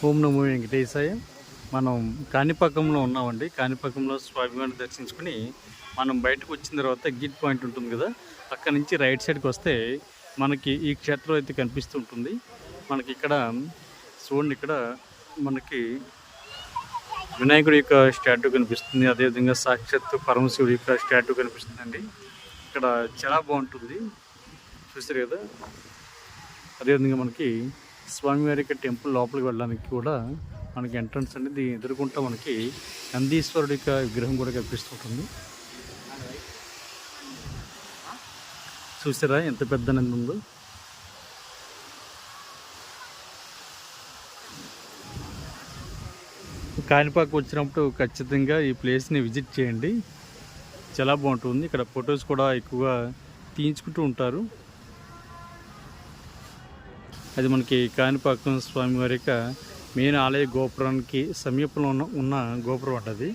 ఓం నమో వెంకటేశాయ. మనం కాణిపాకంలో ఉన్నామండి. కాణిపాకంలో స్వామివారిని దర్శించుకుని మనం బయటకు వచ్చిన తర్వాత ఎగ్జిట్ పాయింట్ ఉంటుంది కదా, అక్కడ నుంచి రైట్ సైడ్కి వస్తే మనకి ఈ క్షేత్రం అయితే కనిపిస్తూ ఉంటుంది. మనకి ఇక్కడ చూడండి, ఇక్కడ మనకి వినాయకుడి యొక్క స్టాట్యూ కనిపిస్తుంది. అదేవిధంగా సాక్షాత్తు పరమశివుడి యొక్క స్టాట్యూ కనిపిస్తుందండి. ఇక్కడ చాలా బాగుంటుంది, చూసారు కదా. అదేవిధంగా మనకి స్వామివారి యొక్క టెంపుల్ లోపలికి వెళ్ళడానికి కూడా మనకి ఎంట్రన్స్ అనేది ఎదుర్కొంటా మనకి నందీశ్వరుడి యొక్క విగ్రహం కూడా కనిపిస్తుంటుంది. చూసారా ఎంత పెద్ద నంది ఉందో. కాణిపాకు వచ్చినప్పుడు ఖచ్చితంగా ఈ ప్లేస్ని విజిట్ చేయండి, చాలా బాగుంటుంది. ఇక్కడ ఫొటోస్ కూడా ఎక్కువగా తీయించుకుంటూ ఉంటారు. అది మనకి కాణిపాకం స్వామివారి యొక్క మెయిన్ ఆలయ గోపురానికి సమీపంలో ఉన్న గోపురం అంటది.